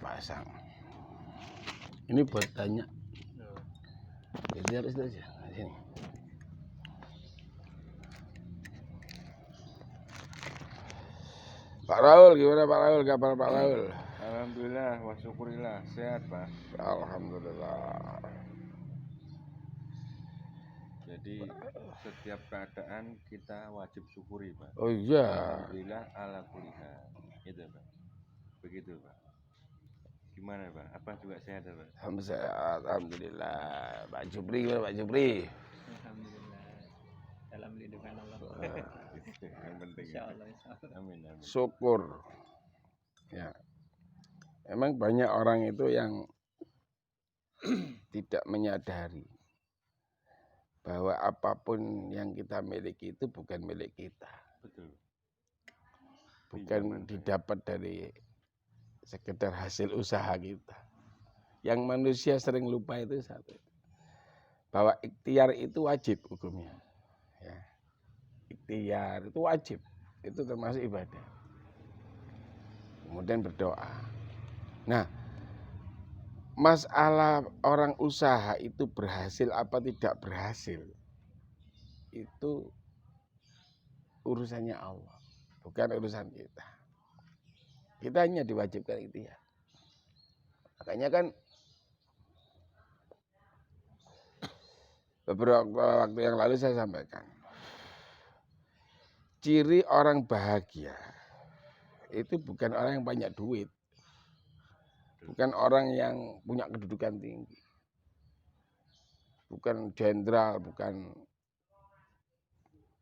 dipasang. Ini buat tanya. Jadi harus itu aja. Di sini. Pak Raul, gimana Pak Raul? Kabar Pak Raul? Alhamdulillah, wa syukurillah, sehat Pak. Alhamdulillah. Jadi setiap keadaan kita wajib syukuri Pak. Oh iya. Alhamdulillah ala kulli hal. Itu Pak. Begitu Pak. Gimana Pak? Apa juga sehat ya, Pak? Alhamdulillah. Pak Jupri gimana Pak Jupri? Alhamdulillah. Dalam lindungan Allah. Yang penting. Insyaallah. Amin. Syukur. Ya. Emang banyak orang itu yang tidak menyadari bahwa apapun yang kita miliki itu bukan milik kita. Betul. Bukan didapat dari sekedar hasil usaha kita. Yang manusia sering lupa itu satu. Bahwa ikhtiar itu wajib hukumnya. Ya. Ikhtiar itu wajib. Itu termasuk ibadah. Kemudian berdoa. Nah, masalah orang usaha itu berhasil apa tidak berhasil, itu urusannya Allah, bukan urusan kita. Kita hanya diwajibkan ikhtiar. Makanya kan beberapa waktu yang lalu saya sampaikan, ciri orang bahagia itu bukan orang yang banyak duit, bukan orang yang punya kedudukan tinggi, bukan jenderal, bukan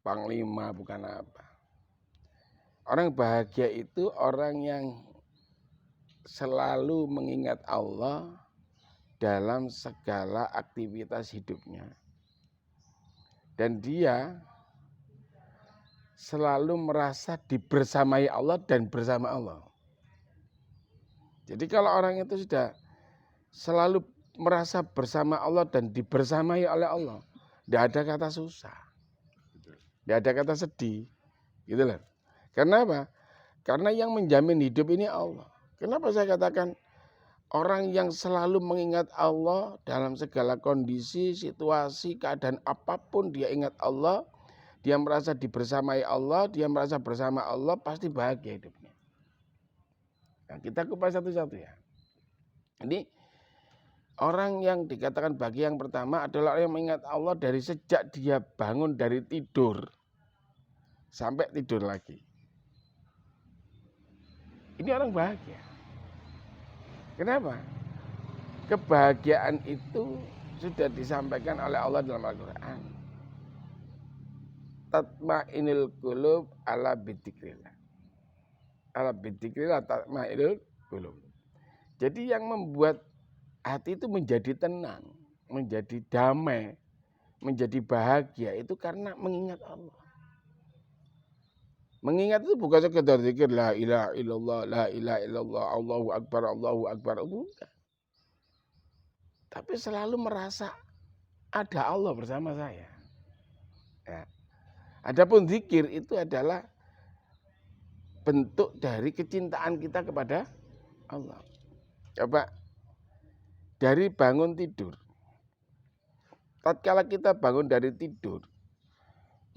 panglima, bukan apa. Orang bahagia itu orang yang selalu mengingat Allah dalam segala aktivitas hidupnya. Dan dia selalu merasa dibersamai Allah dan bersama Allah. Jadi kalau orang itu sudah selalu merasa bersama Allah dan dibersamai oleh Allah, tidak ada kata susah, tidak ada kata sedih, gitu loh. Karena apa? Karena yang menjamin hidup ini Allah. Kenapa saya katakan orang yang selalu mengingat Allah dalam segala kondisi, situasi, keadaan apapun dia ingat Allah, dia merasa dibersamai Allah, dia merasa bersama Allah, pasti bahagia hidupnya. Nah, kita kupas satu-satu ya. Jadi orang yang dikatakan bahagia yang pertama adalah orang yang mengingat Allah dari sejak dia bangun dari tidur sampai tidur lagi. Ini orang bahagia. Kenapa? Kebahagiaan itu sudah disampaikan oleh Allah dalam Al-Quran. Tatma'inul qulub ala bidzikrillah. Ala bidzikrillah tatma'inul qulub. Jadi yang membuat hati itu menjadi tenang, menjadi damai, menjadi bahagia itu karena mengingat Allah. Mengingat itu bukan sekedar zikir la ilaha illallah, la ilaha illallah, Allahu akbar, bukan. Tapi selalu merasa ada Allah bersama saya. Ya. Adapun zikir itu adalah bentuk dari kecintaan kita kepada Allah. Coba dari bangun tidur. Tatkala kita bangun dari tidur,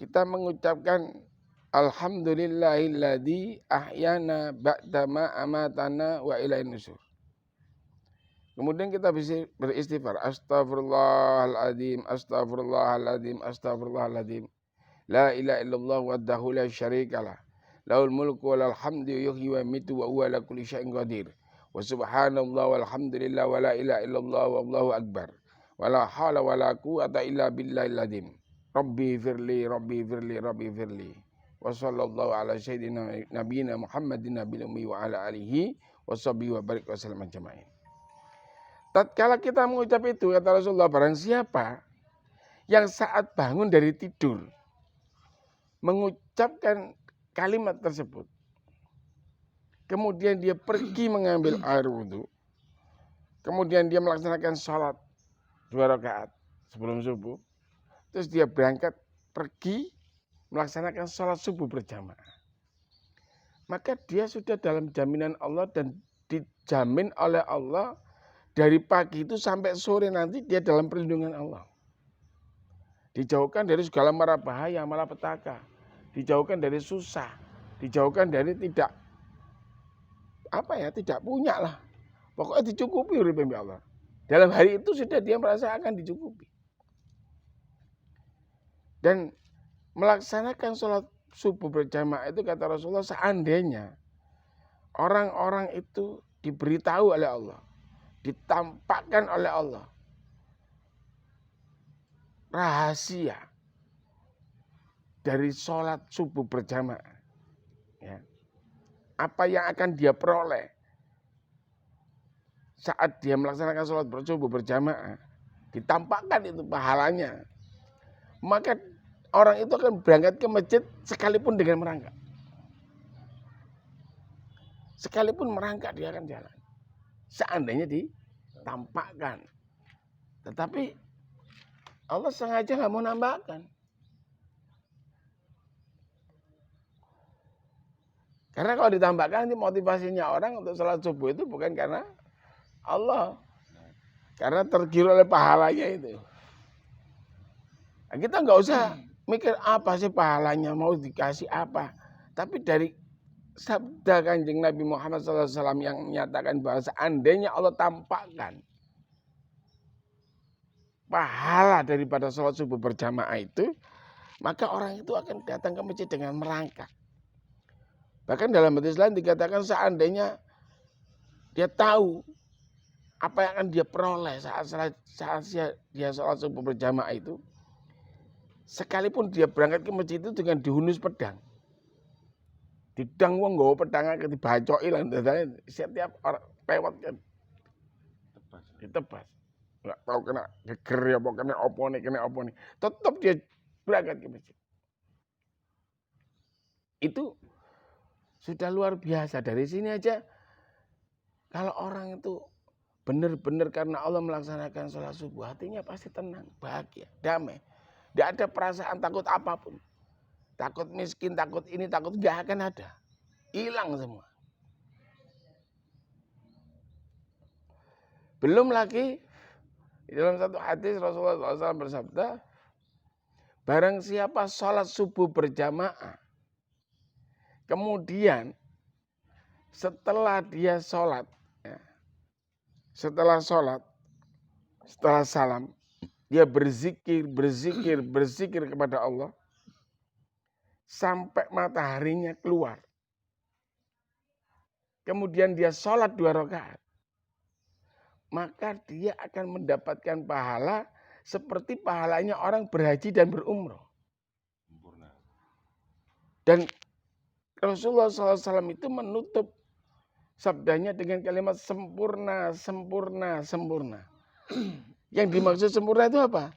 kita mengucapkan Alhamdulillahilladzi ahyana ba'dama amatana wa ilaihin nusyur. Kemudian kita bisa beristighfar. Astaghfirullahaladzim, astaghfirullahaladzim, astaghfirullahaladzim. La ilaha illallah wahdahu la syarikalah. Lahul mulku wa lahul hamdu yuhyi wa yumiitu wa huwa ala kulli syai'in qadir. Wa subhanallah walhamdulillah wa la ilaha illallah wallahu akbar. Wa la haula wa la quwwata illa billahil azim. Rabbi firli, rabbi firli, rabbi firli. Wa sallallahu ala sayyidina nabiyina Muhammadin nabil ummi wa ala alihi wa sahbihi wa barik wa sallam ajma'in. Tatkala kita mengucap itu, kata Rasulullah, barang siapa yang saat bangun dari tidur mengucapkan kalimat tersebut, kemudian dia pergi mengambil air wudhu, kemudian dia melaksanakan sholat 2 rakaat sebelum subuh, terus dia berangkat pergi melaksanakan sholat subuh berjamaah, maka dia sudah dalam jaminan Allah dan dijamin oleh Allah dari pagi itu sampai sore nanti dia dalam perlindungan Allah. Dijauhkan dari segala mara bahaya, malapetaka. Dijauhkan dari susah. Dijauhkan dari tidak punya lah. Pokoknya dicukupi oleh Allah. Dalam hari itu sudah dia merasa akan dicukupi. Dan melaksanakan sholat subuh berjamaah itu kata Rasulullah seandainya orang-orang itu diberitahu oleh Allah, ditampakkan oleh Allah rahasia dari sholat subuh berjamaah, ya, apa yang akan dia peroleh saat dia melaksanakan sholat subuh berjamaah, ditampakkan itu pahalanya, maka orang itu akan berangkat ke masjid sekalipun dengan merangkak. Sekalipun merangkak dia akan jalan. Seandainya ditampakkan. Tetapi Allah sengaja nggak mau nambahkan. Karena kalau ditambahkan nanti motivasinya orang untuk sholat subuh itu bukan karena Allah. Karena tergiur oleh pahalanya itu. Nah, kita nggak usah mikir apa sih pahalanya, mau dikasih apa. Tapi dari sabda Kanjeng Nabi Muhammad SAW yang menyatakan bahwa seandainya Allah tampakkan pahala daripada sholat subuh berjamaah itu, maka orang itu akan datang ke masjid dengan merangkak. Bahkan dalam hadis lain dikatakan seandainya dia tahu apa yang akan dia peroleh saat dia sholat subuh berjamaah itu, sekalipun dia berangkat ke masjid itu dengan dihunus pedang. Didang wong nggawa pedang akeh dibacoki lan setiap orang lewat kan ditebas. Enggak tahu kena geger apa kena apa nih. Tetap dia berangkat ke masjid. Itu sudah luar biasa. Dari sini aja kalau orang itu benar-benar karena Allah melaksanakan sholat subuh, hatinya pasti tenang, bahagia, damai. Tidak ada perasaan takut apapun. Takut miskin, takut ini, takut nggak akan ada. Hilang semua. Belum lagi di dalam satu hadis Rasulullah SAW bersabda, barang siapa sholat subuh berjamaah, kemudian setelah dia sholat, setelah salam, dia berzikir kepada Allah sampai mataharinya keluar. Kemudian dia sholat 2 rakaat. Maka dia akan mendapatkan pahala seperti pahalanya orang berhaji dan berumroh. Dan Rasulullah SAW itu menutup sabdanya dengan kalimat sempurna, sempurna, sempurna. Yang dimaksud sempurna itu apa?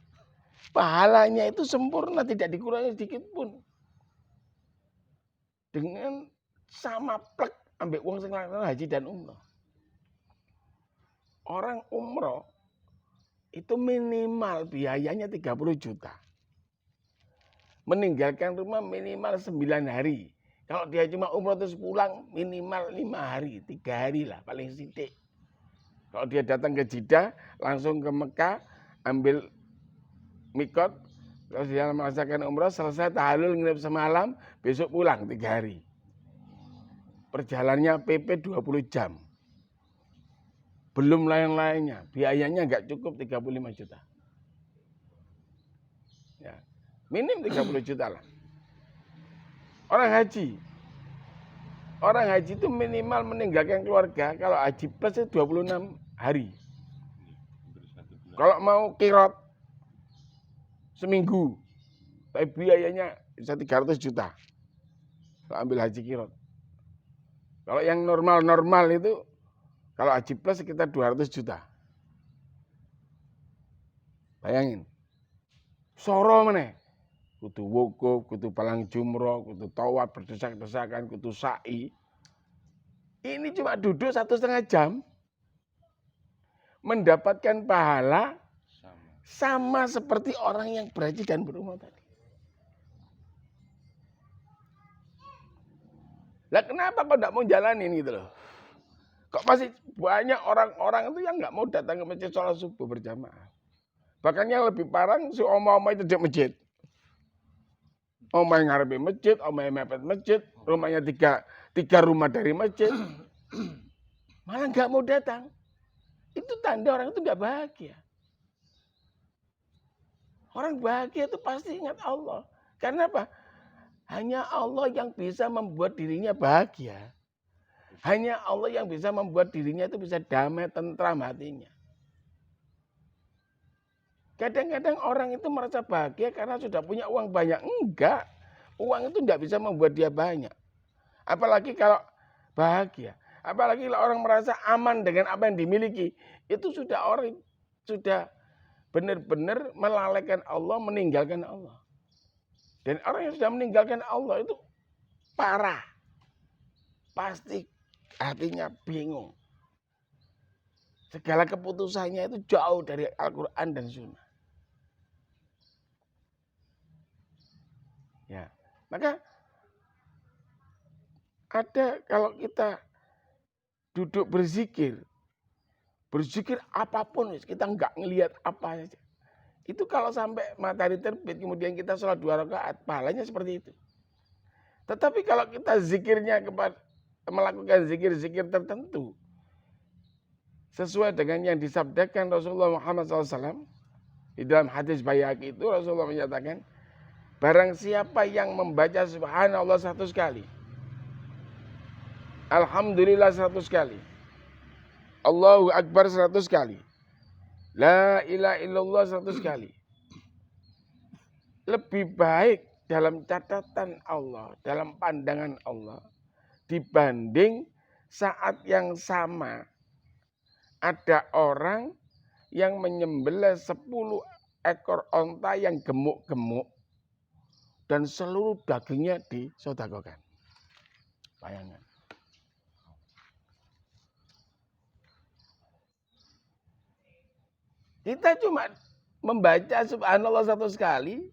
Pahalanya itu sempurna, tidak dikurangi sedikit pun. Dengan sama plek ambek wong sing haji dan umroh. Orang umroh itu minimal biayanya 30 juta. Meninggalkan rumah minimal 9 hari. Kalau dia cuma umroh terus pulang minimal 5 hari, 3 hari lah paling sedikit. Kalau dia datang ke Jeddah, langsung ke Mekah, ambil mikot, terus dia melaksanakan umroh, selesai tahallul nginep semalam, besok pulang 3 hari. Perjalanannya PP 20 jam. Belum lain-lainnya, biayanya nggak cukup 35 juta. Ya, minim 30 juta lah. Orang haji itu minimal meninggalkan keluarga, kalau haji plus itu 26 hari. Kalau mau kirot seminggu, tapi biayanya bisa 300 juta. Kalau ambil haji kirot. Kalau yang normal itu, kalau haji plus sekitar 200 juta. Bayangin. Soro meneh. Kudu wukuf, kudu palang jumroh, kudu tawaf, berdesak-desakan, kudu sa'i. Ini cuma duduk 1,5 jam. Mendapatkan pahala sama seperti orang yang berhaji dan berumrah tadi. Lah kenapa kok enggak mau jalanin gitu loh? Kok masih banyak orang-orang itu yang nggak mau datang ke masjid sholat subuh berjamaah. Bahkan yang lebih parah, si oma-oma itu di masjid. Oma yang ngarepe masjid, oma yang mepet masjid, rumahnya tiga rumah dari masjid. Malah nggak mau datang. Itu tanda orang itu nggak bahagia. Orang bahagia itu pasti ingat Allah. Karena apa? Hanya Allah yang bisa membuat dirinya bahagia. Hanya Allah yang bisa membuat dirinya itu bisa damai, tentram hatinya. Kadang-kadang orang itu merasa bahagia karena sudah punya uang banyak. Enggak. Uang itu enggak bisa membuat dia banyak. Apalagi kalau bahagia. Apalagi kalau orang merasa aman dengan apa yang dimiliki. Itu sudah orang sudah benar-benar melalaikan Allah, meninggalkan Allah. Dan orang yang sudah meninggalkan Allah itu parah. Pasti hatinya bingung. Segala keputusannya itu jauh dari Al-Quran dan Sunnah. Ya, maka ada kalau kita duduk berzikir apapun, kita nggak ngelihat apa saja. Itu kalau sampai matahari terbit, kemudian kita sholat 2 rakaat, pahalanya seperti itu. Tetapi kalau kita zikirnya melakukan zikir-zikir tertentu, sesuai dengan yang disabdakan Rasulullah Muhammad SAW, di dalam hadis Baihaqi itu Rasulullah menyatakan, barang siapa yang membaca subhanallah 100 kali, alhamdulillah 100 kali, Allahu Akbar 100 kali, la ilaha illallah 100 kali, lebih baik dalam catatan Allah, dalam pandangan Allah, dibanding saat yang sama ada orang yang menyembelih 10 ekor onta yang gemuk-gemuk dan seluruh dagingnya disedekahkan. Bayangkan. Kita cuma membaca subhanallah 100 kali,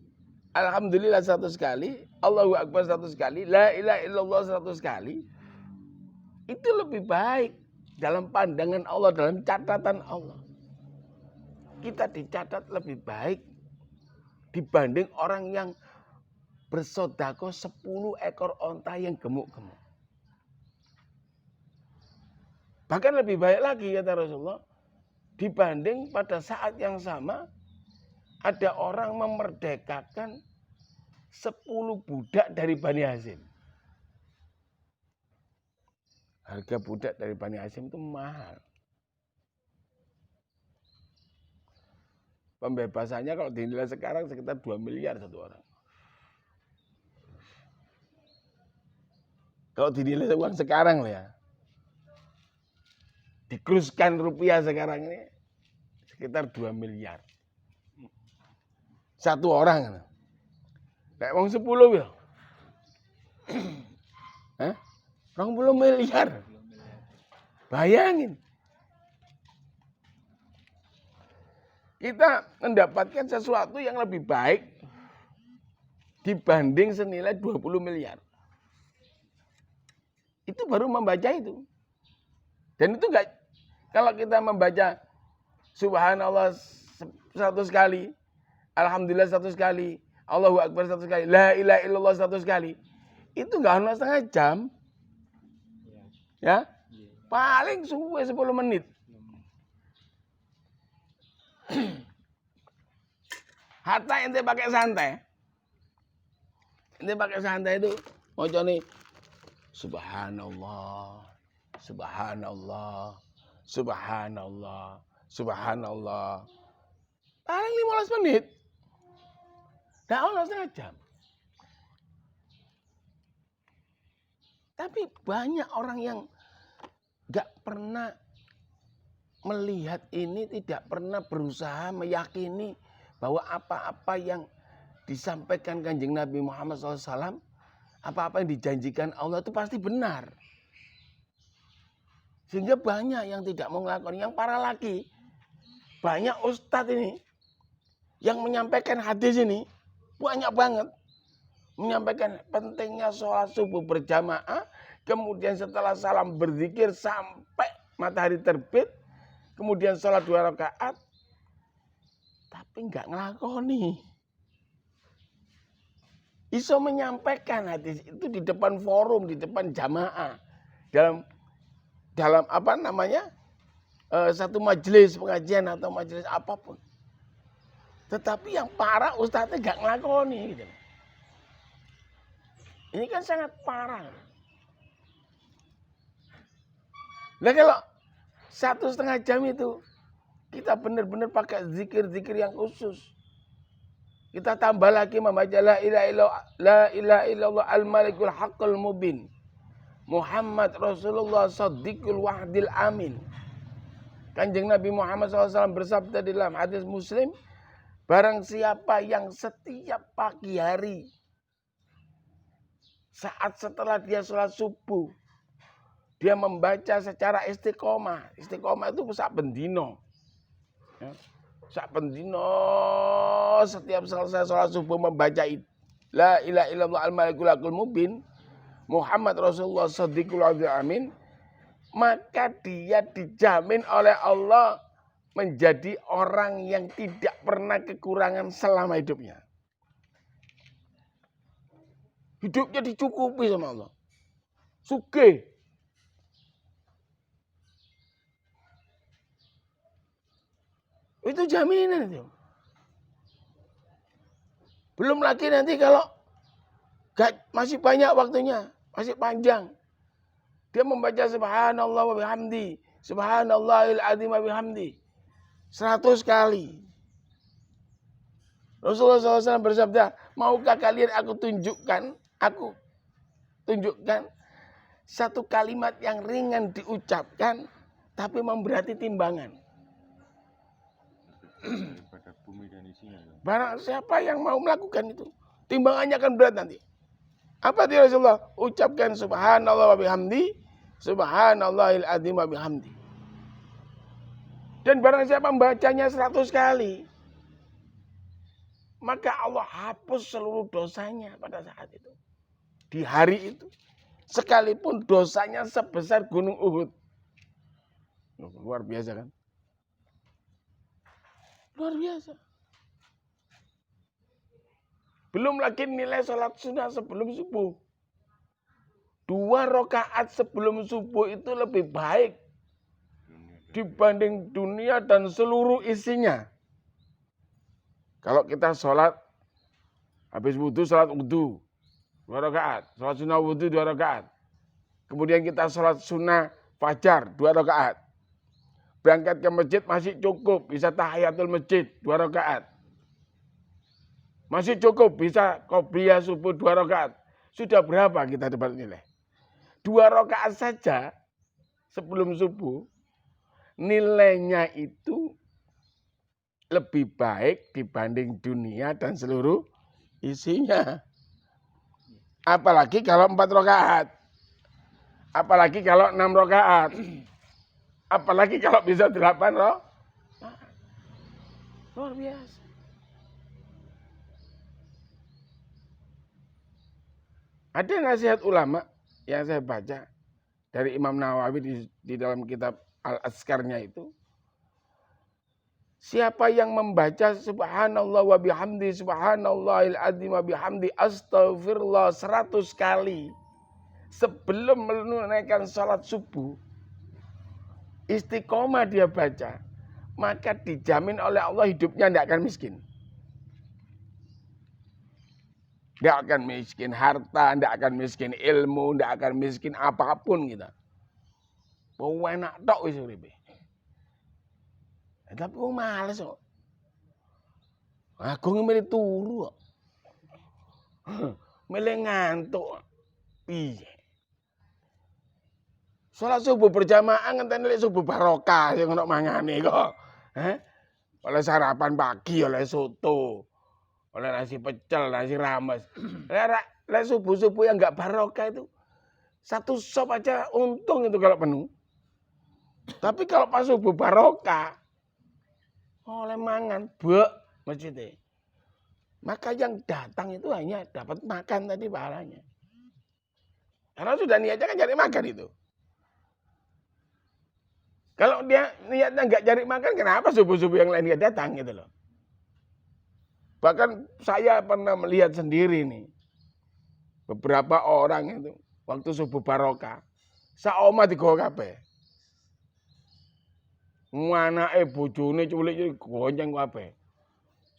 alhamdulillah 100 kali, Allahu Akbar 100 kali, la ilaha illallah 100 kali. Itu lebih baik dalam pandangan Allah, dalam catatan Allah. Kita dicatat lebih baik dibanding orang yang bersedekah 10 ekor onta yang gemuk-gemuk. Bahkan lebih baik lagi kata Rasulullah, dibanding pada saat yang sama ada orang memerdekakan 10 budak dari Bani Hashim. Harga budak dari Bani Hashim itu mahal. Pembebasannya kalau dinilai sekarang sekitar 2 miliar satu orang. Kalau dinilai uang sekarang lah ya. Dikuruskan rupiah sekarang ini sekitar 2 miliar. Satu orang. Kayak uang 10 ya. Hah? 20 miliar. Bayangin. Kita mendapatkan sesuatu yang lebih baik dibanding senilai 20 miliar. Itu baru membaca itu. Dan itu enggak, kalau kita membaca subhanallah 100 kali, alhamdulillah 100 kali, Allahu Akbar 100 kali, la ilaha illallah 100 kali, itu enggak harus setengah jam. Ya, paling suwe 10 menit. Hatta ente pakai santai. Ente pakai santai itu mocone subhanallah, subhanallah, subhanallah, subhanallah. Paling 15 menit. Nggak harus setengah jam. Tapi banyak orang yang nggak pernah melihat ini, tidak pernah berusaha meyakini bahwa apa-apa yang disampaikan Kanjeng Nabi Muhammad SAW, apa-apa yang dijanjikan Allah itu pasti benar. Sehingga banyak yang tidak mau melakukan. Yang parah lagi, banyak ustadz ini yang menyampaikan hadis ini, banyak banget. Menyampaikan pentingnya sholat subuh berjamaah, kemudian setelah salam berzikir sampai matahari terbit, kemudian sholat 2 rakaat, tapi nggak ngelakoni. Iso menyampaikan hadis itu di depan forum, di depan jamaah, dalam apa namanya, satu majelis pengajian atau majelis apapun. Tetapi yang parah ustadznya nggak ngelakoni. Gitu. Ini kan sangat parah. Nah kalau 1,5 jam itu kita benar-benar pakai zikir-zikir yang khusus. Kita tambah lagi membaca la ilaha illallah al-malikul haqqul mubin. Muhammad Rasulullah Shadiqul Wahdil Amin. Kanjeng Nabi Muhammad SAW bersabda di dalam hadis Muslim, barang siapa yang setiap pagi hari saat setelah dia sholat subuh, dia membaca secara istiqomah. Istiqomah itu sak bendino. Ya. Sak bendino setiap selesai sholat subuh membaca la ilaha illallah al-malikul haqqul mubin, Muhammad Rasulullah Shadiqul Wahdil Amin, maka dia dijamin oleh Allah menjadi orang yang tidak pernah kekurangan selama hidupnya. Hidupnya dicukupi sama Allah. Sugih. Itu jaminan itu. Belum lagi nanti kalau masih banyak waktunya, masih panjang. Dia membaca subhanallah wa bihamdi, subhanallahil azim wa bihamdi 100 kali. Rasulullah SAW bersabda, maukah kalian aku tunjukkan satu kalimat yang ringan diucapkan, tapi memberati timbangan. Daripada bumi dan isinya. Barang siapa yang mau melakukan itu, timbangannya akan berat nanti. Apa dia Rasulullah? Ucapkan subhanallah wa bihamdi, subhanallahil azim wa bihamdi. Dan barang siapa membacanya 100 kali, maka Allah hapus seluruh dosanya pada saat itu. Di hari itu. Sekalipun dosanya sebesar gunung Uhud. Luar biasa kan? Luar biasa. Belum lagi nilai sholat sunnah sebelum subuh. 2 rakaat sebelum subuh itu lebih baik dibanding dunia dan seluruh isinya. Kalau kita sholat, habis wudhu, sholat wudhu 2 rakaat. Sholat sunnah wudhu 2 rakaat. Kemudian kita sholat sunnah fajar 2 rakaat. Berangkat ke masjid masih cukup, bisa tahiyatul masjid 2 rakaat. Masih cukup, bisa qobliyah subuh 2 rakaat. Sudah berapa kita dapat nilai? 2 rakaat saja sebelum subuh, nilainya itu lebih baik dibanding dunia dan seluruh isinya. Apalagi kalau 4 rakaat. Apalagi kalau 6 rakaat. Apalagi kalau bisa 8 rakaat. Luar biasa. Ada nasihat ulama yang saya baca dari Imam Nawawi di dalam kitab Al-Azkarnya itu. Siapa yang membaca subhanallah wa bihamdi, subhanallahil azim wa bihamdi, astaghfirullah 100 kali sebelum menunaikan salat subuh, istiqomah dia baca, maka dijamin oleh Allah hidupnya tidak akan miskin. Tidak akan miskin harta, tidak akan miskin ilmu, tidak akan miskin apapun kita. Enak tok wis uripe. Tapi males kok. Aku milih turu kok. Milih ngantuk. Piye? Salat subuh berjamaah ngenteni lek subuh barokah sing ono mangane kok. Oleh sarapan pagi, oleh soto. Oleh nasi pecel, nasi rames. Lek subuh-subuh yang enggak barokah itu 1 sop aja untung itu kalau penuh. Tapi kalau pas subuh barokah, oleh mangan, masjidnya. Maka yang datang itu hanya dapat makan tadi pahalanya. Karena sudah niatnya kan cari makan itu. Kalau dia niatnya nggak cari makan, kenapa subuh-subuh yang lain nggak datang gitu loh. Bahkan saya pernah melihat sendiri nih. Beberapa orang itu waktu subuh barokah, saoma digawa kabeh. Anake bojone culik gonceng kabeh.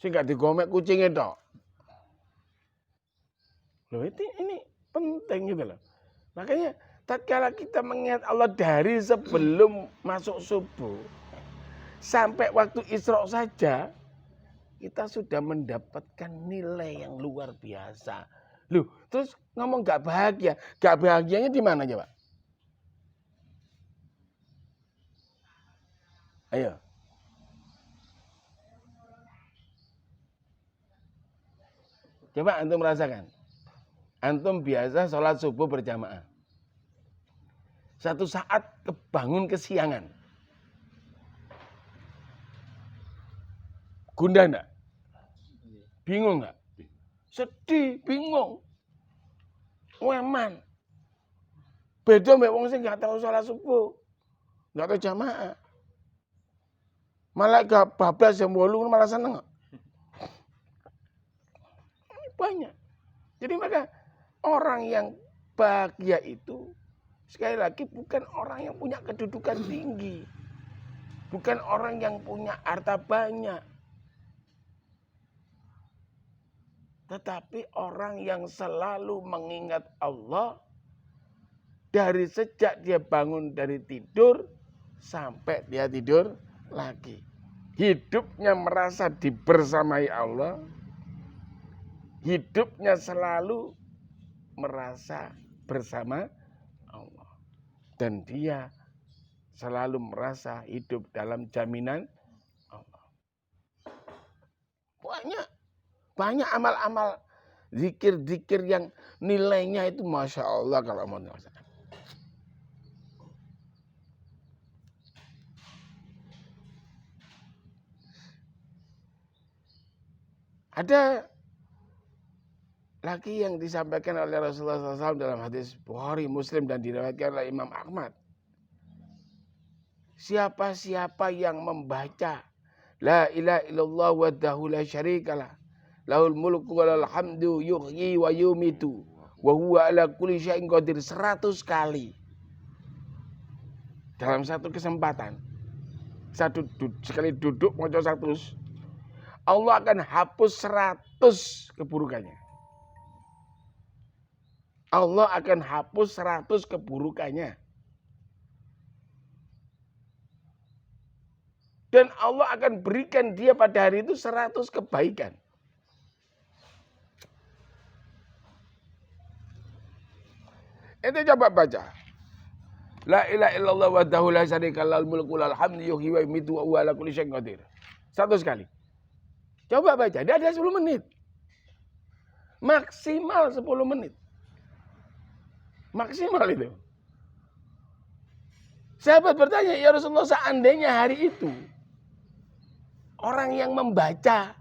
Sing gak digomek kucinge tok. Loh ini penting gitu loh. Makanya tatkala kita mengingat Allah dari sebelum masuk subuh sampai waktu Isra saja, kita sudah mendapatkan nilai yang luar biasa. Loh, terus ngomong gak bahagia. Gak bahagianya di mana coba? Ayo. Coba antum merasakan. Antum biasa sholat subuh berjamaah. Satu saat kebangun kesiangan. Gundah enggak? Bingung enggak? Sedih, bingung. Weman. Beda mbek wong sing enggak tahu sholat subuh. Enggak tahu jamaah. Malah gak bablas jam 8 malah seneng. Banyak. Jadi maka orang yang bahagia itu sekali lagi bukan orang yang punya kedudukan tinggi. Bukan orang yang punya harta banyak. Tetapi orang yang selalu mengingat Allah dari sejak dia bangun dari tidur sampai dia tidur lagi. Hidupnya merasa dibersamai Allah. Hidupnya selalu merasa bersama Allah. Dan dia selalu merasa hidup dalam jaminan Allah. Banyak amal-amal zikir-zikir yang nilainya itu Masya Allah kalau mau merasakan. Ada lagi yang disampaikan oleh Rasulullah SAW dalam hadis Bukhari, Muslim dan diriwayatkan oleh Imam Ahmad. Siapa-siapa yang membaca La ilaha illallah wahdahu la syarikalah lahul mulku wa lahul hamdu yuhyi wa yumitu wa huwa ala kulli syai'in qadir 100 kali dalam satu kesempatan. Sekali duduk maca 100, Allah akan hapus 100 keburukannya. Allah akan hapus 100 keburukannya. Dan Allah akan berikan dia pada hari itu 100 kebaikan. Itu coba baca. La ilaha illallah wahdahu la syarika lahul mulku wa lahul hamdu yuhyi wa yumiitu wa huwa ala kulli syai'in qadir. 100 kali. Coba baca, dia ada 10 menit. Maksimal 10 menit. Maksimal itu. Sahabat bertanya, ya Rasulullah, seandainya hari itu orang yang membaca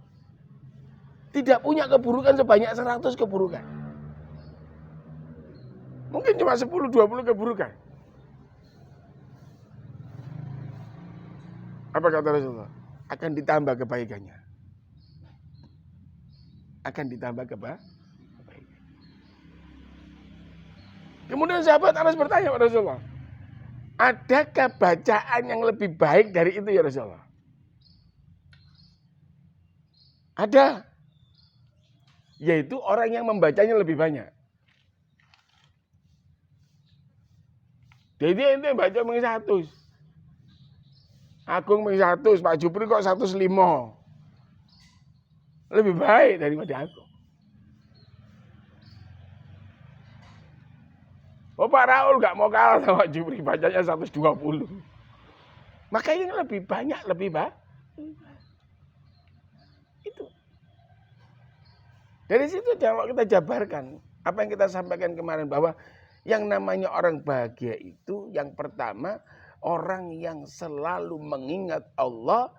tidak punya keburukan sebanyak 100 keburukan. Mungkin cuma 10-20 keburukan. Apa kata Rasulullah? Akan ditambah kebaikannya. Akan ditambah kebaikan. Kemudian sahabat Anas bertanya kepada Rasulullah, adakah bacaan yang lebih baik dari itu ya Rasulullah? Ada. Yaitu orang yang membacanya lebih banyak. Jadi ente baca mung 100. Agung mung 100, Pak Jupri kok 105. Lebih baik daripada aku. Oh Pak Raul gak mau kalah sama Pak Jupri, bacanya 120. Makanya yang lebih banyak, lebih baik. Itu. Dari situ kalau kita jabarkan, apa yang kita sampaikan kemarin, bahwa yang namanya orang bahagia itu, yang pertama, orang yang selalu mengingat Allah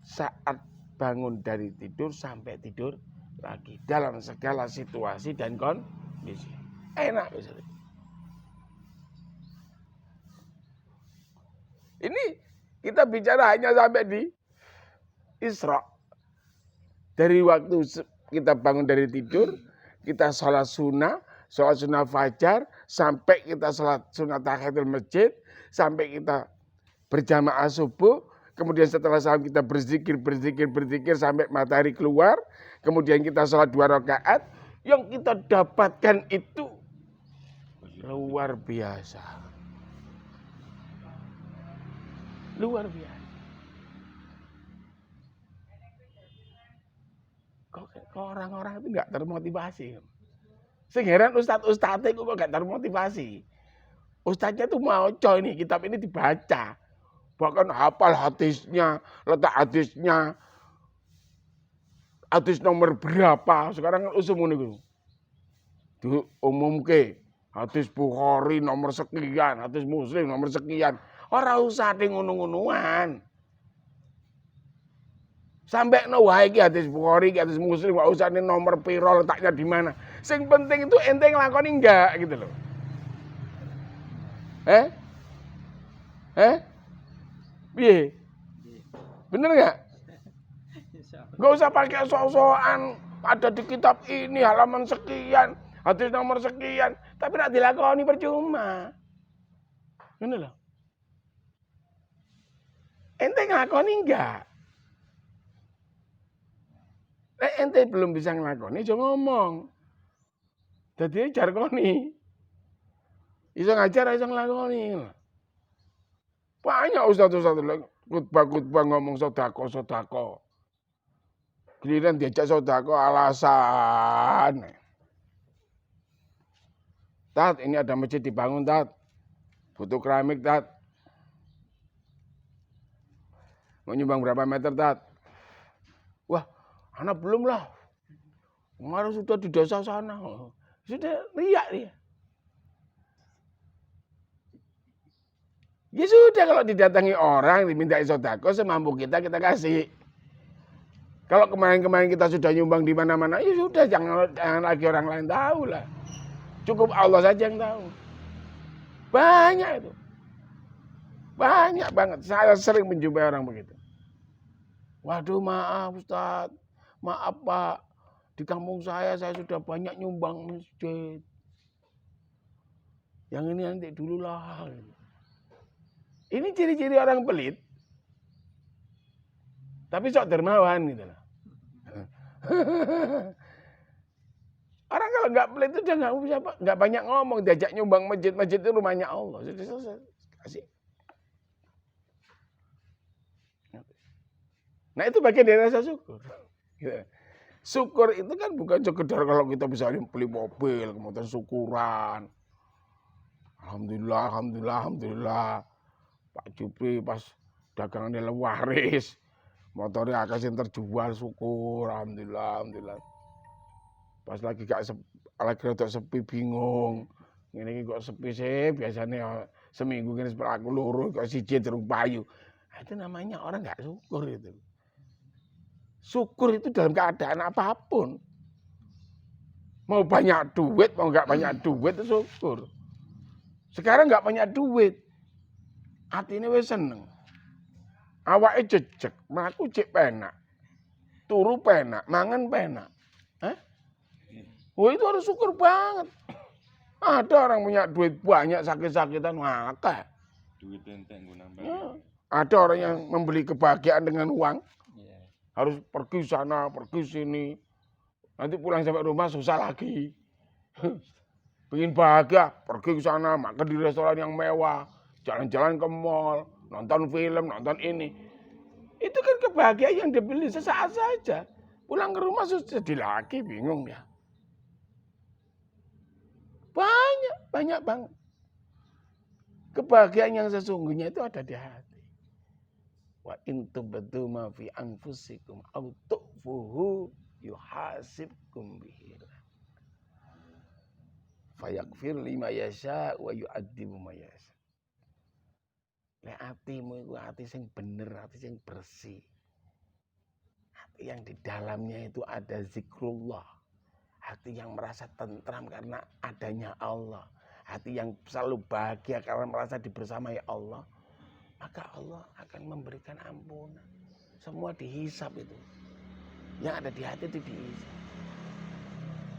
saat bangun dari tidur sampai tidur lagi. Dalam segala situasi dan kondisi. Enak misalnya. Ini kita bicara hanya sampai di Isra. Dari waktu kita bangun dari tidur, kita sholat sunnah fajar, sampai kita sholat sunnah tahiyatul masjid, sampai kita berjamaah subuh, kemudian setelah salam kita berzikir sampai matahari keluar, kemudian kita sholat 2 rakaat, yang kita dapatkan itu luar biasa. Luar biasa. Kok orang-orang itu nggak termotivasi? Sing heran ustadz itu kok nggak termotivasi. Ustadznya tuh mau ini kitab ini dibaca, bahkan hafal hadisnya, letak hadisnya, hadis nomor berapa. Sekarang kan usum ini diumumke hadis Bukhari nomor sekian, hadis Muslim nomor sekian. Orang usah di ngono-ngonoan. Sampai no wae iki hadis Bukhari, hadis Muslim, gak usah nomor piro letaknya di mana. Sing penting itu ente nglakoni enggak gitu loh. Piye? Bener enggak? Gak usah pakai sok-sokan ada di kitab ini halaman sekian, hadis nomor sekian, tapi nek dilakoni percuma. Ngono lho. Ente nglakoni enggak? Ente belum bisa nglakoni, aja ngomong. Dadi jar koni. Iso ngajar, iso nglakoni. Banyak ustaz-ustaz khutbah ngomong sedekah. Giliran diajak sedekah alasan. Tat, ini ada masjid dibangun, Tat. Butuh keramik, Tat. Mau nyumbang berapa meter, Tat? Wah, anak belum lah. Kemarin sudah di desa sana. Sudah riak dia. Ya sudah, kalau didatangi orang, diminta sedekah, semampu kita kasih. Kalau kemarin-kemarin kita sudah nyumbang di mana-mana, ya sudah, jangan lagi orang lain tahu lah. Cukup Allah saja yang tahu. Banyak itu. Banyak banget. Saya sering menjumpai orang begitu. Waduh, maaf Ustaz. Maaf Pak. Di kampung saya sudah banyak nyumbang masjid. Yang ini nanti dulu lah. Ini ciri-ciri orang pelit. Tapi sok dermawan gitu loh. Orang kalau nggak pelit itu dia nggak banyak ngomong, diajak nyumbang masjid itu rumahnya Allah. Kasih. Nah itu bagian dari rasa syukur. Syukur itu kan bukan sekedar kalau kita bisa beli mobil, kemudian syukuran. Alhamdulillah. Pak Jupri pas dagangannya laris, motornya akeh sing terjual, syukur, alhamdulillah. Pas lagi rada sepi bingung. Ngene iki kok sepi sih, biasanya seminggu gini aku loro kok siji durung payu. Itu namanya orang enggak syukur itu. Syukur itu dalam keadaan apapun. Mau banyak duit, mau enggak banyak duit itu syukur. Sekarang enggak banyak duit. Atine wis seneng. Awake jejeg, mlaku cek penak. Turu penak, mangan penak. Oh itu harus syukur banget. Ada orang punya duit banyak, sakit-sakitan akeh. Duit entek nggo nambah. Ada orang yang membeli kebahagiaan dengan uang. Harus pergi sana, pergi sini. Nanti pulang sampai rumah susah lagi. Pengen bahagia, pergi ke sana, makan di restoran yang mewah. Jalan-jalan ke mall, nonton film, nonton ini. Itu kan kebahagiaan yang dibeli sesaat saja. Pulang ke rumah sedih lagi, bingung ya. Banyak banget. Kebahagiaan yang sesungguhnya itu ada di hati. Wa in tubdu ma fi anfusikum aw tukhfuhu yuhasibkum bihi. Fayaghfir lima yasha wa yu'adzibu ma yasha. Nek atimu iku ati sing bener, ati sing bersih. Hati yang di dalamnya itu ada zikrullah. Hati yang merasa tentram karena adanya Allah. Hati yang selalu bahagia karena merasa dibersamai Allah. maka Allah akan memberikan ampunan. Semua dihisap itu. Yang ada di hati itu dihisap.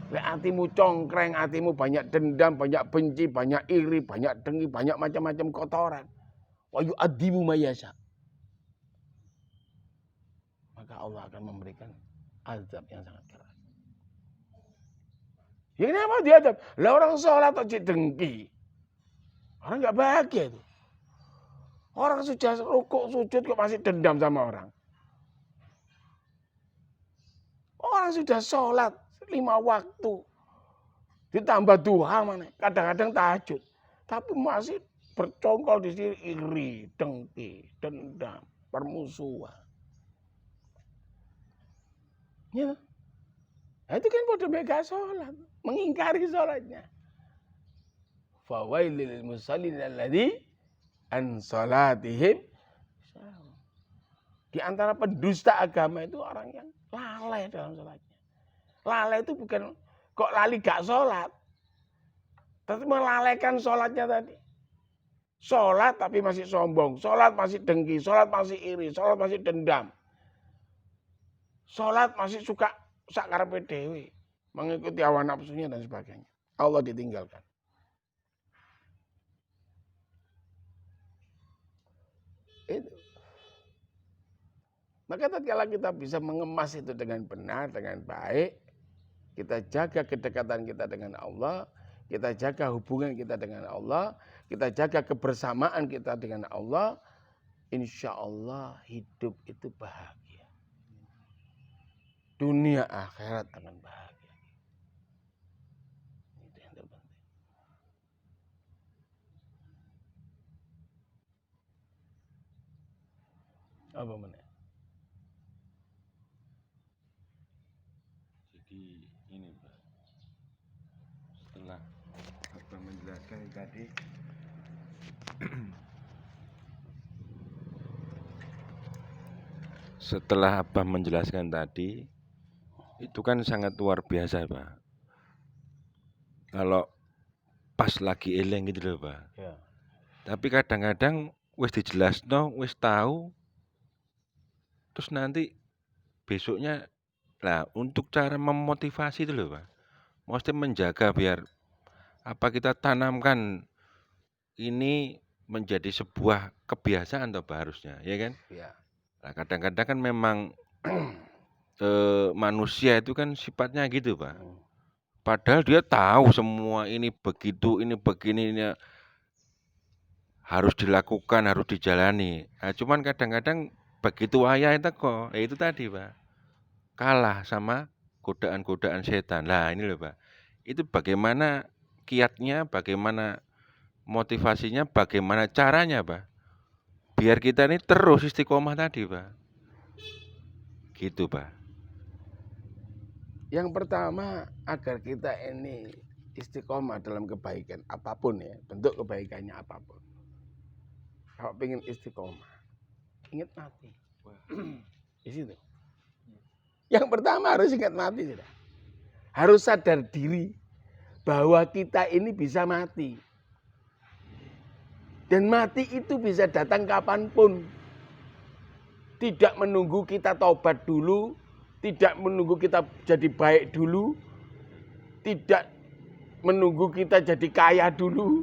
Lek hatimu congkreng, hatimu banyak dendam, banyak benci, banyak iri, banyak dengki, banyak macam-macam kotoran. Wa yu'adzibu mayasya. Maka Allah akan memberikan azab yang sangat keras. Ya kenapa diadab? Lah orang sholat kok cik dengki. Orang nggak bahagia itu. Orang sudah rukuk sujud kok masih dendam sama orang. Orang sudah sholat 5 waktu. Ditambah duha mana. Kadang-kadang tahajud. Tapi masih bercongkol di sini iri, dengki, dendam, permusuhan. Ya. Nah, itu kan pada mega sholat. Mengingkari sholatnya. Fawailil musallin alladzi an salatihim. Di antara pendusta agama itu orang yang lalai dalam sholatnya. Lalai itu bukan kok lali gak sholat. Tapi melalaikan sholatnya tadi. Sholat tapi masih sombong. Sholat masih dengki. Sholat masih iri. Sholat masih dendam. Sholat masih suka sakarepe dhewe. Mengikuti hawa nafsunya dan sebagainya. Allah ditinggalkan. Itu. Maka tatkala kita bisa mengemas itu dengan benar, dengan baik, kita jaga kedekatan kita dengan Allah, kita jaga hubungan kita dengan Allah, kita jaga kebersamaan kita dengan Allah, insya Allah hidup itu bahagia. Dunia akhirat akan bahagia. Itu yang terpenting. Apa mana? Jadi ini Pak, setelah Abah menjelaskan tadi setelah Abah menjelaskan tadi itu kan sangat luar biasa Pak. Kalau pas lagi eling gitu loh Pak. Ya. Tapi kadang-kadang wis dijelasno, wis tahu, terus nanti besoknya lah untuk cara memotivasi itu loh Pak. Mesti menjaga biar apa kita tanamkan ini menjadi sebuah kebiasaan toh Pak harusnya, ya kan? Ya. Nah, kadang-kadang kan memang manusia itu kan sifatnya gitu Pak. Padahal dia tahu semua ini begitu, ini begini, ini harus dilakukan, harus dijalani. Nah, cuman kadang-kadang begitu ayah itu kok, ya itu tadi Pak, kalah sama godaan-godaan setan. Lah ini loh Pak, itu bagaimana kiatnya, bagaimana motivasinya, bagaimana caranya Pak, biar kita ini terus istiqomah tadi Pak, gitu Pak. Yang pertama agar kita ini istiqomah dalam kebaikan apapun ya, bentuk kebaikannya apapun. Kalau pengen istiqomah, ingat mati. Di situ. Yang pertama harus ingat mati sudah. Harus sadar diri bahwa kita ini bisa mati. Dan mati itu bisa datang kapanpun. Tidak menunggu kita taubat dulu, tidak menunggu kita jadi baik dulu, tidak menunggu kita jadi kaya dulu,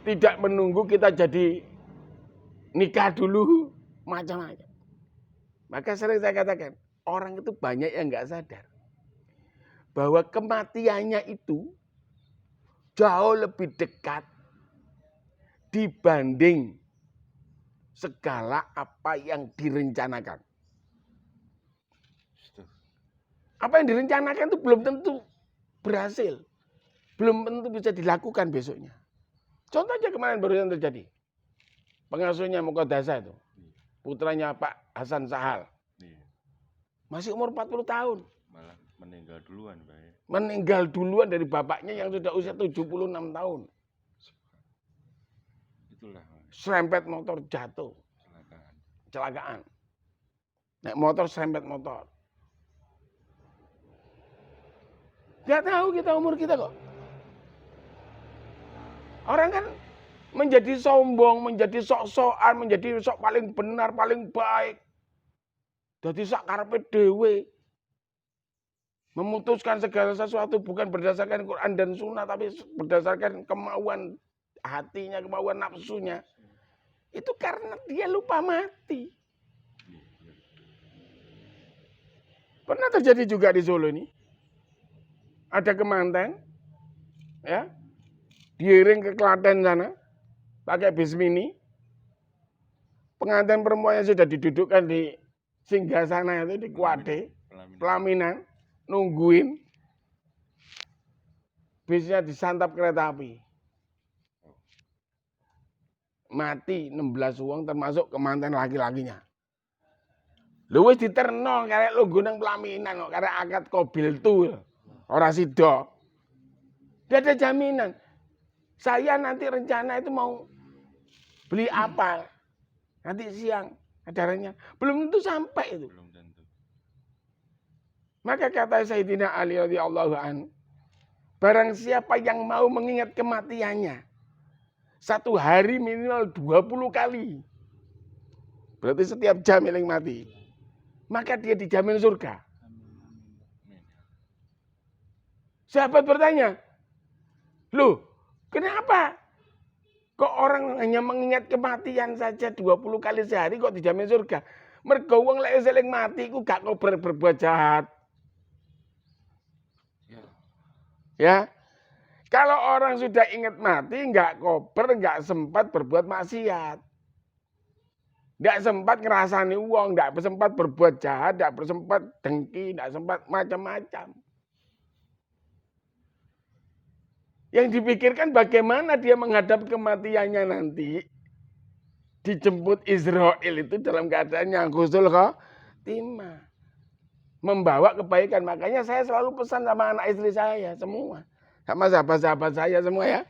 tidak menunggu kita jadi nikah dulu, macam-macam. Maka sering saya katakan, orang itu banyak yang nggak sadar bahwa kematiannya itu jauh lebih dekat dibanding segala apa yang direncanakan. Apa yang direncanakan itu belum tentu berhasil. Belum tentu bisa dilakukan besoknya. Contoh aja kemarin baru yang terjadi. Pengasuhnya Muqaddasah itu. Putranya Pak Hasan Sahal. Masih umur 40 tahun. Malah meninggal duluan Pak. Meninggal duluan dari bapaknya yang sudah usia 76 tahun. Itulah Serempet motor jatuh. Kecelakaan. Naik motor serempet motor. Gak tahu kita umur kita kok. Orang kan menjadi sombong, menjadi sok-sokan, menjadi sok paling benar, paling baik. Jadi sak karepe dhewe. Memutuskan segala sesuatu bukan berdasarkan Quran dan Sunnah, tapi berdasarkan kemauan hatinya, kemauan nafsunya. Itu karena dia lupa mati. Pernah terjadi juga di Solo ini. Ada kemanten, ya, diiring ke Klaten sana, pakai bis mini. Pengantin perempuannya sudah didudukkan di singgasana itu, di Kuade, pelaminan, nungguin. Bisnya disantap kereta api. Mati 16 wong termasuk kemanten laki-lakinya. Lu wis diterno karek lu gunung pelaminan kok, karek akad kobil tu. Ora sida. Dia ada jaminan. Saya nanti rencana itu mau beli apa? Nanti siang acaranya. Belum tentu sampai itu. Belum tentu. Maka kata Sayyidina Ali radhiyallahu anhu, barang siapa yang mau mengingat kematiannya, satu hari minimal 20 kali. Berarti setiap jam eling mati. Maka dia dijamin surga. Sahabat bertanya, loh kenapa? Kok orang hanya mengingat kematian saja 20 kali sehari kok dijamin surga? Mergo wong lek eling mati ku gak kober berbuat jahat. Ya. Kalau orang sudah ingat mati nggak kober, nggak sempat berbuat maksiat. Nggak sempat ngerasani uang, nggak sempat berbuat jahat, nggak sempat dengki, nggak sempat macam-macam. Yang dipikirkan bagaimana dia menghadap kematiannya nanti. Dijemput Israel itu dalam keadaan yang husnul khotimah. Membawa kebaikan. Makanya saya selalu pesan sama anak istri saya semua. Sama sahabat-sahabat saya semua ya.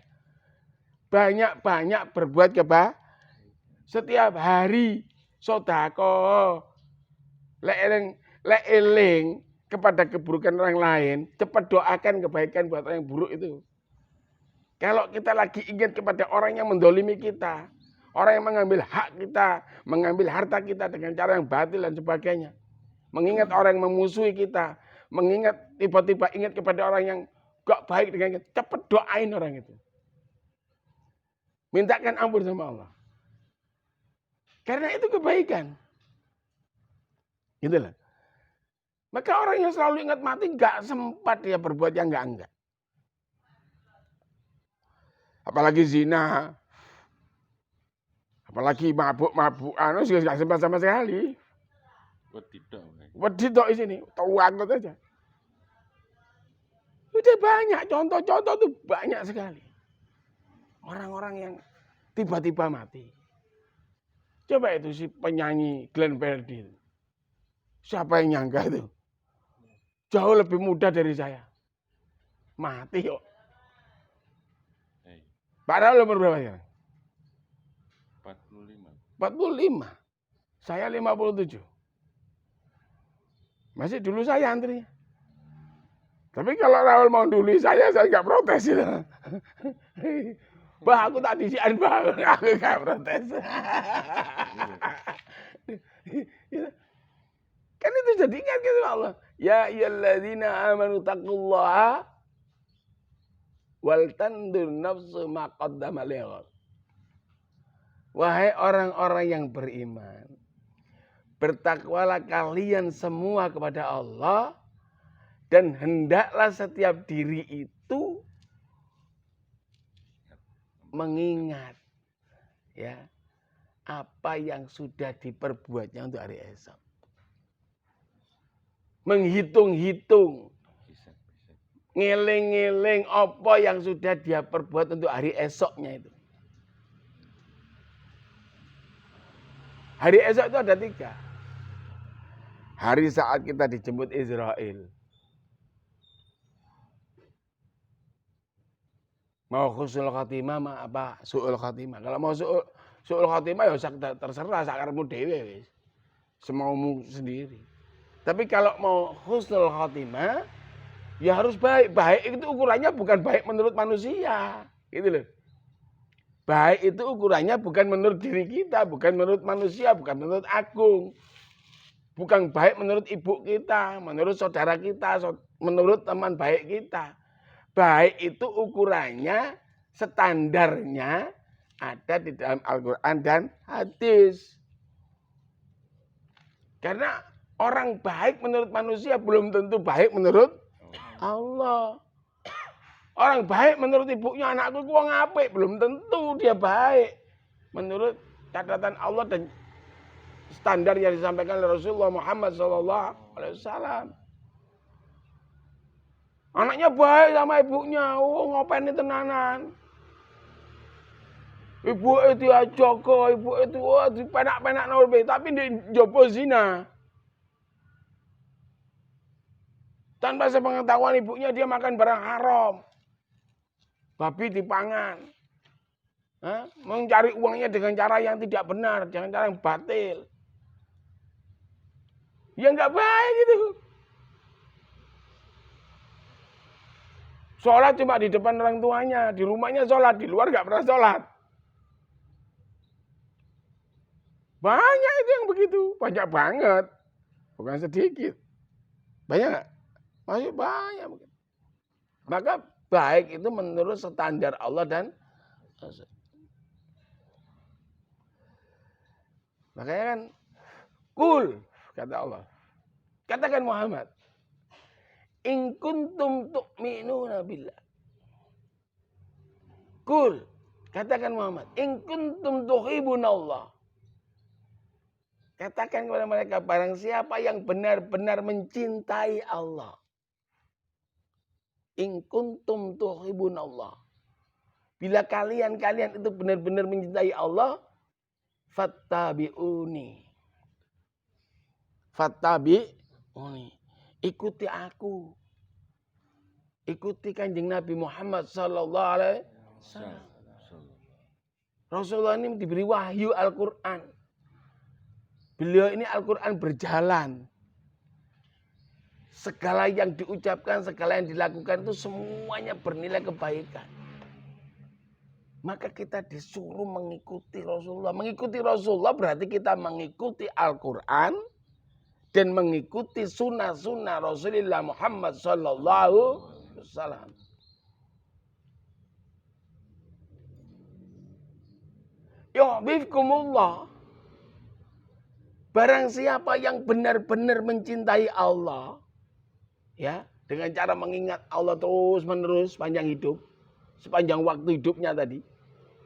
Banyak-banyak berbuat kebaikan. Setiap hari sodako. Lek eling kepada keburukan orang lain. Cepat doakan kebaikan buat orang yang buruk itu. Kalau kita lagi ingat kepada orang yang mendolimi kita, orang yang mengambil hak kita, mengambil harta kita dengan cara yang batil dan sebagainya. Mengingat orang yang memusuhi kita, mengingat tiba-tiba ingat kepada orang yang gak baik dengan kita, cepat doain orang itu. Mintakan ampun sama Allah. Karena itu kebaikan. Gitu lah. Maka orang yang selalu ingat mati gak sempat dia berbuat yang enggak. Apalagi zina, apalagi mabuk-mabukan, juga nggak sempat sama sekali. Wedi tok di sini, tahu aja. Udah banyak contoh-contoh tuh banyak sekali. Orang-orang yang tiba-tiba mati. Coba itu si penyanyi Glenn Fredly. Siapa yang nyangka itu? Jauh lebih muda dari saya. Mati kok. Padahal umur berapa sekarang? 45. Saya 57. Masih dulu saya antri. Tapi kalau Raul mau dulu saya nggak protes. Ya. Bah, aku tak disian bah, aku nggak protes. Kan itu jadi ingat gitu Allah. Ya ayyuhalladzina amanu taqullaha wal tandur nafsu ma qaddama lighad. Wahai orang-orang yang beriman, bertakwalah kalian semua kepada Allah dan hendaklah setiap diri itu mengingat ya apa yang sudah diperbuatnya untuk hari esok. Menghitung-hitung, ngeling-ngeling apa yang sudah dia perbuat untuk hari esoknya itu. Hari esok itu ada 3. Hari saat kita dijemput Israel. Mau husnul khotimah apa su'ul khotimah. Kalau mau su'ul khotimah ya terserah sakarepmu dhewe wis. Semaumu sendiri. Tapi kalau mau husnul khotimah ya harus baik. Baik itu ukurannya bukan baik menurut manusia, gitu loh. Baik itu ukurannya bukan menurut diri kita, bukan menurut manusia, bukan menurut Agung. Bukan baik menurut ibu kita, menurut saudara kita, menurut teman baik kita. Baik itu ukurannya, standarnya ada di dalam Al-Quran dan hadis. Karena orang baik menurut manusia belum tentu baik menurut Allah. Orang baik menurut ibunya, anakku wong apik, belum tentu dia baik menurut catatan Allah dan standar yang disampaikan oleh Rasulullah Muhammad SAW. Anaknya baik sama ibunya, ngapain ini tenanan. Ibu itu ya Joko, ibu itu penak-penak norbe, tapi di jopo zina. Tanpa sepengetahuan ibunya dia makan barang haram. Babi dipangan. Mencari uangnya dengan cara yang tidak benar, dengan cara yang batil. Ya nggak baik gitu. Sholat cuma di depan orang tuanya, di rumahnya sholat, di luar nggak pernah sholat. Banyak itu yang begitu, banyak banget, bukan sedikit. Banyak nggak? Masih banyak. Maka baik itu menurut standar Allah dan Rasul. Makanya kan, kul kata Allah. Katakan Muhammad, in kuntum tu'minuna billah. Kul, katakan Muhammad, in kuntum tuhibbunallah. Katakan kepada mereka, barang siapa yang benar-benar mencintai Allah. In kuntum tuhibbunallah. Bila kalian itu benar-benar mencintai Allah, fattabi'uni. Fattabi'uni. Ikuti aku. Ikuti Kanjeng Nabi Muhammad sallallahu alaihi wasallam. Rasulullah ini diberi wahyu Al-Qur'an. Beliau ini Al-Quran berjalan. Segala yang diucapkan, segala yang dilakukan itu semuanya bernilai kebaikan. Maka kita disuruh mengikuti Rasulullah. Mengikuti Rasulullah berarti kita mengikuti Al-Quran dan mengikuti sunnah-sunnah Rasulullah Muhammad sallallahu alaihi wasallam. Yuhibbukumullah. Barang siapa yang benar-benar mencintai Allah, ya, dengan cara mengingat Allah terus menerus sepanjang hidup, sepanjang waktu hidupnya tadi,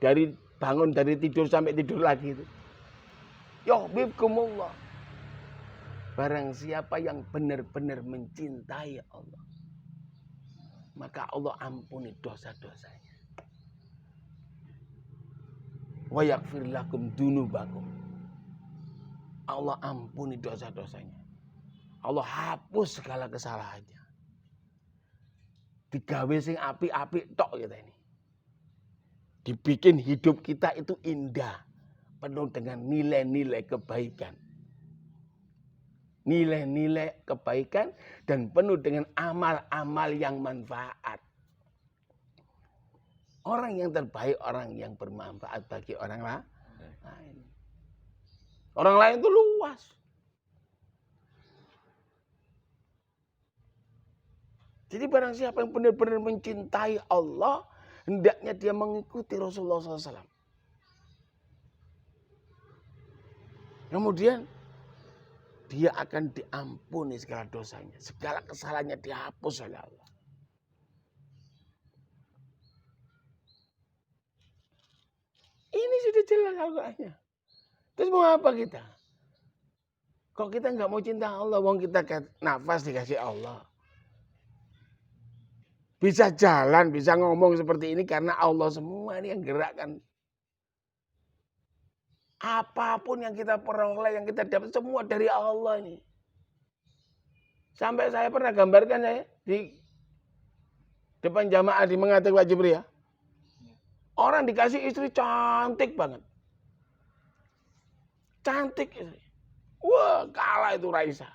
dari bangun dari tidur sampai tidur lagi itu. Yuhibbukumullah. Barang siapa yang benar-benar mencintai Allah, maka Allah ampuni dosa-dosanya. Wa yaghfir lakum dzunubakum. Allah ampuni dosa-dosanya. Allah hapus segala kesalahannya. Digawe sing apik-apik tok kita ini. Dibikin hidup kita itu indah, penuh dengan nilai-nilai kebaikan. Nilai-nilai kebaikan dan penuh dengan amal-amal yang manfaat. Orang yang terbaik, orang yang bermanfaat bagi orang lain. Orang lain itu luas. Jadi barang siapa yang benar-benar mencintai Allah, hendaknya dia mengikuti Rasulullah SAW. Kemudian dia akan diampuni segala dosanya. Segala kesalahannya dihapus oleh Allah. Ini sudah jelas Al-Qurannya. Terus mau apa kita? Kok kita nggak mau cinta Allah? Wong kita nafas dikasih Allah. Bisa jalan, bisa ngomong seperti ini karena Allah semua ini yang gerakkan. Apapun yang kita peroleh, yang kita dapat semua dari Allah ini. Sampai saya pernah gambarkan saya di depan jamaah di mengatakan wajib ya. Orang dikasih istri cantik banget. Cantik istri. Wah, kalah itu Raisa.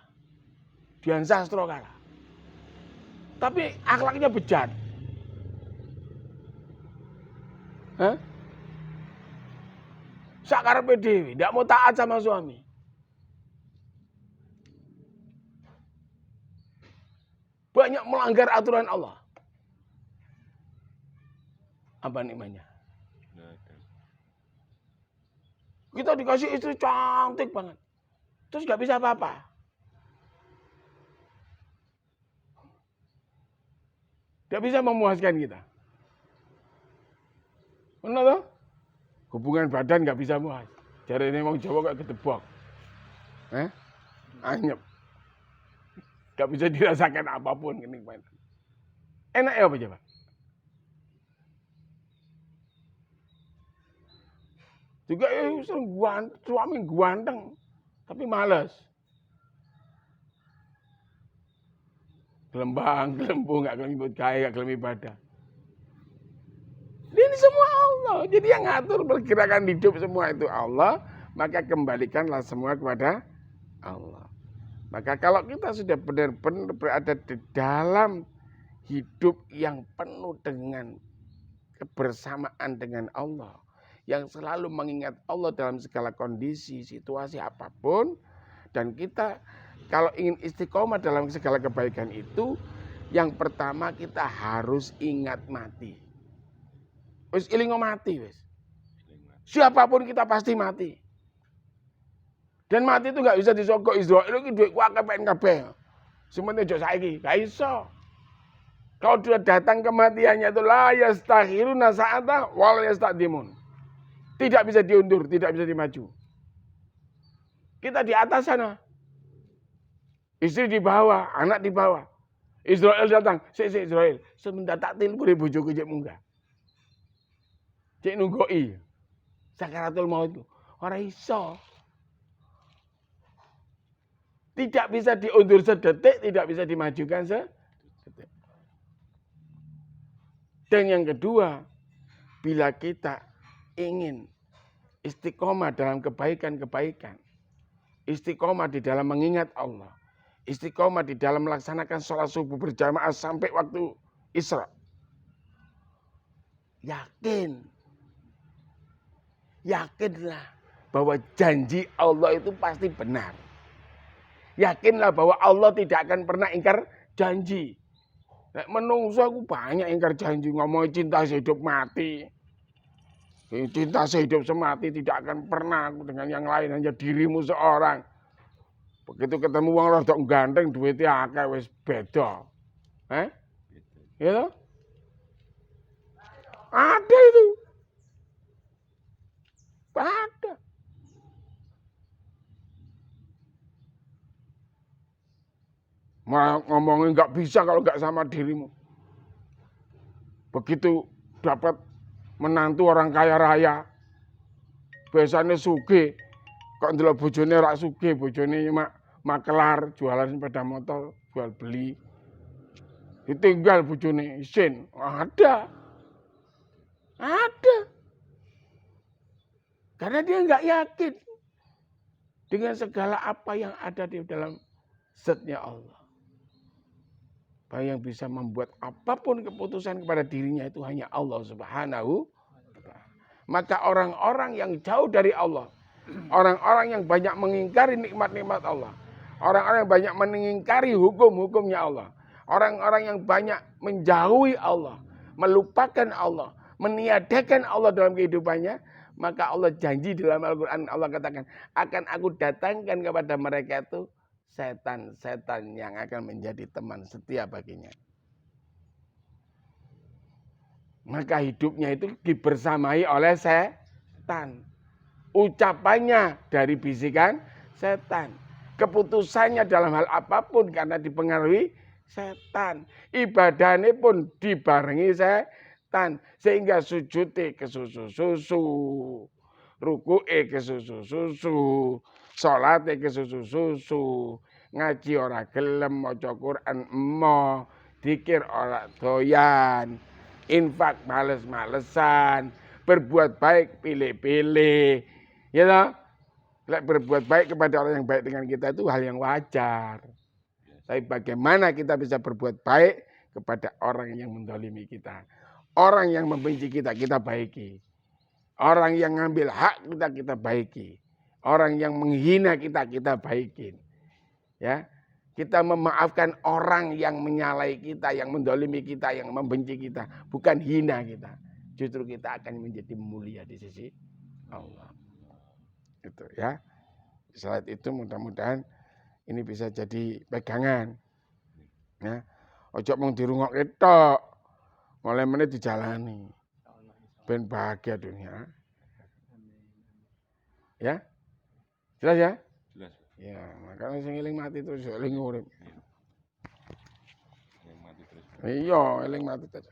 Dian Sastro kalah. Tapi akhlaknya bejat. Hah? Sakarepe dhewe, ndak mau taat sama suami. Banyak melanggar aturan Allah. Apa nikmatnya? Kita dikasih istri cantik banget. Terus gak bisa apa-apa. Gak bisa memuaskan kita. Benar toh? Hubungan badan gak bisa muas. Jare ini wong Jawa gak ketebok. Anyep. Gak bisa dirasakan apapun kenikmatan. Enak ya apa coba? Juga suami ganteng, tapi malas. Gelembang, gelembung, gak gelem ikut kaya, gak gelem ibadah. Ini semua Allah. Jadi yang ngatur pergerakan hidup semua itu Allah. Maka kembalikanlah semua kepada Allah. Maka kalau kita sudah benar-benar berada di dalam hidup yang penuh dengan kebersamaan dengan Allah, yang selalu mengingat Allah dalam segala kondisi, situasi apapun, dan kita kalau ingin istiqomah dalam segala kebaikan itu, yang pertama kita harus ingat mati. Wis ilingo mati wis. Siapapun kita pasti mati. Dan mati itu nggak bisa disogok Israil iki duit ku akeh pengen kabeh. Sementing aja saiki, gak iso. Kalau sudah datang kematiannya itu la yastakhiruna sa'ata wa la yastaqdimun. Tidak bisa diundur, tidak bisa dimaju. Kita di atas sana. Istri di bawah, anak di bawah. Israel datang, sik Israel, sebentar tak tilpun bojoku cek munggah. Cek nunggoi. Sakaratul maut itu. Ora iso. Tidak bisa diundur sedetik, tidak bisa dimajukan sedetik. Dan yang kedua, bila kita ingin istiqomah dalam kebaikan-kebaikan, istiqomah di dalam mengingat Allah, istiqomah di dalam melaksanakan sholat subuh berjamaah sampai waktu Isra. Yakinlah bahwa janji Allah itu pasti benar. Yakinlah bahwa Allah tidak akan pernah ingkar janji. Menungso aku banyak ingkar janji, ngomong cinta sehidup mati. Cinta sehidup semati, tidak akan pernah aku dengan yang lain, hanya dirimu seorang. Begitu ketemu wong rodok ganteng, duitnya akeh wis beda. Gitu? Ada itu. Ada. Ngomongin nggak bisa kalau nggak sama dirimu. Begitu dapat menantu orang kaya raya, biasanya sugih, kok ndelok bojone rak sugih, bojone makelar, jualan sepeda motor, jual beli. Ditinggal bojone isin, ada. Karena dia nggak yakin dengan segala apa yang ada di dalam zatnya Allah. Bahwa yang bisa membuat apapun keputusan kepada dirinya itu hanya Allah Subhanahu wa ta'ala. Maka orang-orang yang jauh dari Allah, orang-orang yang banyak mengingkari nikmat-nikmat Allah, orang-orang yang banyak mengingkari hukum-hukumnya Allah, orang-orang yang banyak menjauhi Allah, melupakan Allah, meniadakan Allah dalam kehidupannya, maka Allah janji dalam Al-Quran, Allah katakan, akan aku datangkan kepada mereka itu setan-setan yang akan menjadi teman setia baginya. Maka hidupnya itu dibersamai oleh setan. Ucapannya dari bisikan setan. Keputusannya dalam hal apapun karena dipengaruhi setan. Ibadahnya pun dibarengi setan. Sehingga sujudnya ke susu-susu. Ruku'e ke susu-susu. Sholatnya ke susu-susu. Ngaji ora gelem, maca Quran emoh, zikir ora doyan, infak males-malesan, berbuat baik pilih-pilih. Ya toh? Lek berbuat baik kepada orang yang baik dengan kita itu hal yang wajar. Tapi bagaimana kita bisa berbuat baik kepada orang yang mendolimi kita, orang yang membenci kita, kita baiki. Orang yang ngambil hak kita baiki. Orang yang menghina kita baikin. Ya. Kita memaafkan orang yang menyalahi kita, yang mendolimi kita, yang membenci kita. Bukan hina kita. Justru kita akan menjadi mulia di sisi Allah. Itu ya. Selain itu mudah-mudahan ini bisa jadi pegangan. Ya. Ojo mung dirungok ketok. Mulai menit dijalani. Ben bahagia dunia. Ya. Jelas ya? Jelas. Ya, makanya sing eling mati terus eling urip. Yang mati terus. Iya, eling mati terus.